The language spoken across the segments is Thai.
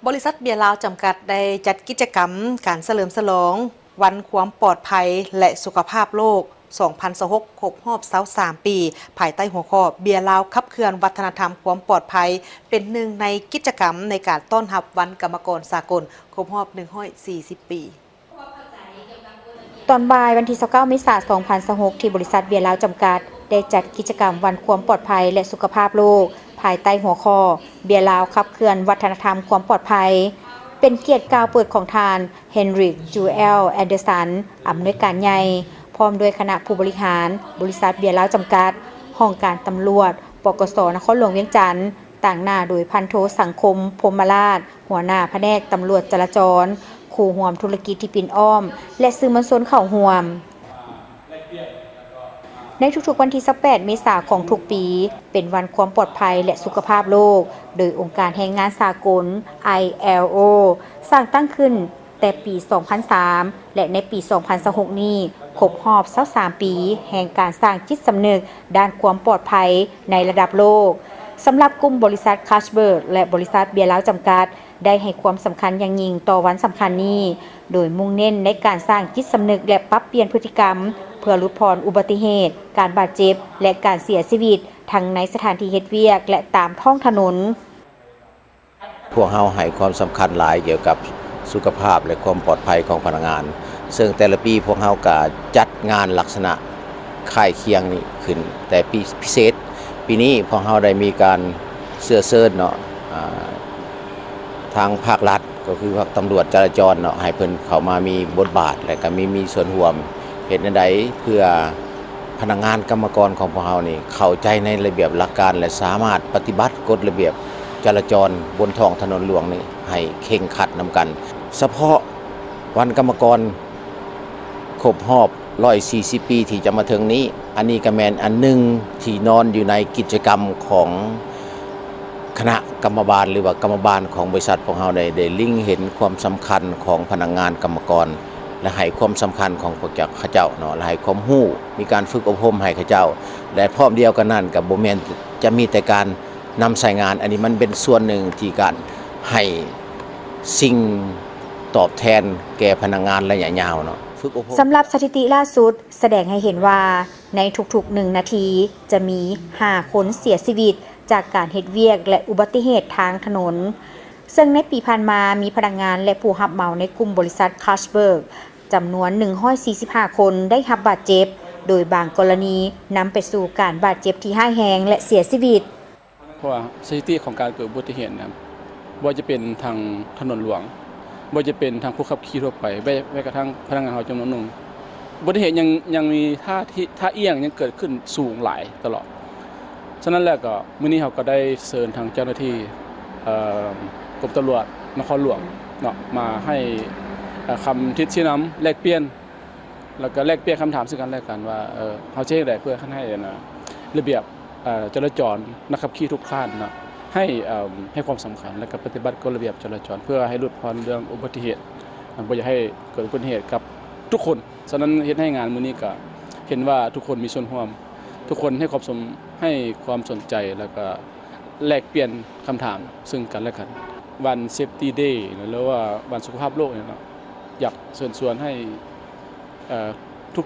บริษัทเบียร์ลาวจำกัดได้จัดกิจกรรมการเฉลิมฉลองวันความปลอดภัยและสุขภาพโลก 2026 ครบรอบ23 ปี ภายใต้หัวข้อเบียร์ลาวขับเคลื่อนวัฒนธรรมความปลอดภัย เป็นหนึ่งในกิจกรรมในการต้อนรับวันกรรมกรสากล ครบรอบ 140 ปี ตอนบ่ายวันที่29 เมษายน 2026 ที่บริษัทเบียร์ลาวจำกัดได้จัดกิจกรรมวันความปลอดภัยและสุขภาพโลกภายใต้หัวข้อเบียร์ลาวขับเคลื่อนวัฒนธรรมความปลอดภัยเป็นเกียรติกล่าวเปิดของทานเฮนริก จูเอล แอนเดอร์สันอำนวยการใหญ่พร้อมด้วยคณะผู้บริหารบริษัทเบียร์ลาวจำกัดห้องการตำรวจปกส.นครหลวงเวียงจันทร์ต่างหน้าโดยพันโทสังคมพรหมราชหัวหน้าแผนกตำรวจจราจรครูห่วมธุรกิจที่ปินอ้อมและสื่อมวลชนเข้าร่วมในทุกๆวันที่18 เมษายนของทุกปีเป็นวันความปลอดภัยและสุขภาพโลกโดยองค์การแรงงานสากล ILO สร้างตั้งขึ้นแต่ปี 2003 และในปี 2026 นี้ครบรอบ23 ปีแห่งการสร้างจิตสำนึกด้านความปลอดภัยในระดับโลกสำหรับกลุ่มบริษัทคัชเบิร์กและบริษัทเบียร์ลาวจำกัดได้ให้ความสำคัญอย่างยิ่งต่อวันสำคัญนี้โดยมุ่งเน้นในการสร้างจิตสำนึกและปรับเปลี่ยนพฤติกรรมเพื่อลดพรอุบัติเหตุการบาดเจ็บและการเสียชีวิตทั้งในสถานที่เฮ็ดเวียกและตามท้องถนนพวกเราให้ความสำคัญหลายเกี่ยวกับสุขภาพและความปลอดภัยของพนักงานซึ่งแต่ละปีพวกเราก็จัดงานลักษณะค่ายเคียงนี้ขึ้นแต่ปีพิเศษปีนี้พวกเราได้มีการเชิญเนาะทางภาครัฐก็คือภาคตำรวจจราจรเนาะให้เพิ่นเข้ามามีบทบาทและก็มีส่วนร่วมเฮ็ดใดเพื่อพนักงานกรรมกรของพวกเรานี่เข้าใจในระเบียบหลักการและสามารถปฏิบัติกฎระเบียบจราจรบนท้องถนนหลวงนี่ให้เคร่งครัดนำกันเฉพาะวันกรรมกรครบรอบ140 ปีที่จะมาถึงนี้อันนี้ก็แม่นอันนึงที่นอนอยู่ในกิจกรรมของคณะกรรมบาลหรือว่ากรรมบาลของบริษัทของเราได้ลิงเห็นความสำคัญของพนักงานกรรมกรและให้ความสำคัญของพวกข้าเจ้าเนาะและให้ความรู้มีการฝึกอบรมให้ข้าเจ้าและพร้อมเดียวกันนั้นกับบ่แม่นจะมีแต่การนำใส่งานอันนี้มันเป็นส่วนหนึ่งที่การให้สิ่งตอบแทนแก่พนักงานระยะยาวเนาะสำหรับสถิติล่าสุดแสดงให้เห็นว่าในทุกๆ1 นาทีจะมี5 คนเสียชีวิตจากการเฮ็ดเวียกและอุบัติเหตุทางถนนซึ่งในปีผ่านมามีพนักงานและผู้รับเหมาในกลุ่มบริษัทคัชเบิร์กจำนวน145 คนได้รับบาดเจ็บโดยบางกรณีนำไปสู่การบาดเจ็บที่ร้ายแรงและเสียชีวิตเพราะว่าสถิติของการเกิดอุบัติเหตุนะครับว่าจะเป็นทางถนนหลวงว่าจะเป็นทางผู้ขับขี่ทั่วไปแม้กระทั่งพนักงานเราจำนวนหนึ่งอุบัติเหตุยังมีท่าเอี้ยงยังเกิดขึ้นสูงหลายตลอดฉะนั้นแล้วก็มื้อนี้เราก็ได้เชิญทางเจ้าหน้าที่กรมตำรวจนครหลวงเนาะมาให้คำทิศชี้นำแลกเปลี่ยนแล้วก็แลกเปลี่ยนคำถามซึ่งกันและกันว่าเขาจะได้เพื่อให้ระเบียบจราจรนักขับขี่ทุกท่านเนาะให้ความสำคัญและก็ปฏิบัติกฎระเบียบจราจรเพื่อให้ลดพรเรื่องอุบัติเหตุบ่อยากให้เกิดอุบัติเหตุกับทุกคนฉะนั้นเฮ็ดให้งานมื้อนี้ก็เห็นว่าทุกคนมีส่วนร่วมทุกคนให้ความสนใจแล้วก็แลกเปลี่ยนคำถามซึ่งกันและกันวัน Safety Day หรือว่าวันสุขภาพโลกเนี่ยเนาะอยากเชิญชวนให้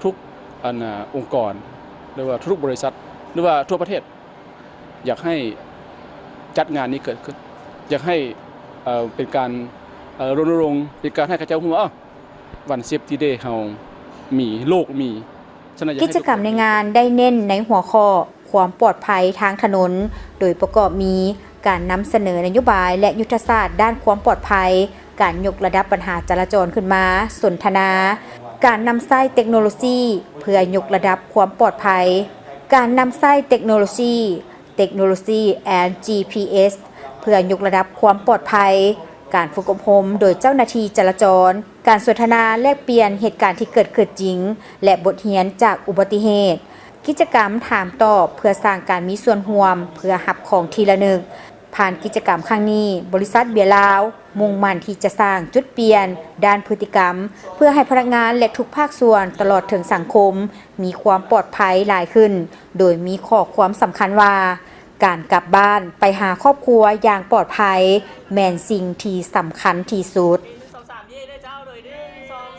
ทุกๆองค์กรหรือว่าทุกบริษัทหรือว่าทั่วประเทศอยากให้จัดงานนี้เกิดขึ้นอยากให้เป็นการรณรงค์เป็นการให้ข้าเจ้ารู้ว่าวัน Safety Day เฮามีโลกมีกิจกรรมในงานได้เน้นในหัวข้อความปลอดภัยทางถนนโดยประกอบมีการนำเสนอนโยบายและยุทธศาสตร์ด้านความปลอดภัยการยกระดับปัญหาจราจรขึ้นมาสนทนาการนำใช้เทคโนโลยีเพื่อยกระดับความปลอดภัยการนำใช้เทคโนโลยี and GPS เพื่อยกระดับความปลอดภัยการฝึกอบรมโดยเจ้าหน้าที่จราจรการสนทนาแลกเปลี่ยนเหตุการณ์ที่เกิดขึ้นจริงและบทเรียนจากอุบัติเหตุกิจกรรมถามตอบเพื่อสร้างการมีส่วนร่วมเพื่อรับของทีละนึกผ่านกิจกรรมครั้งนี้บริษัทเบียร์ลาวมุ่งมั่นที่จะสร้างจุดเปลี่ยนด้านพฤติกรรมเพื่อให้พนักงานและทุกภาคส่วนตลอดถึงสังคมมีความปลอดภัยหลายขึ้นโดยมีข้อความสำคัญว่า การกลับบ้านไปหาครอบครัวอย่างปลอดภัยแม่นสิ่งที่สำคัญที่สุด 1 2 3เย่ได้เจ้าเลย1 2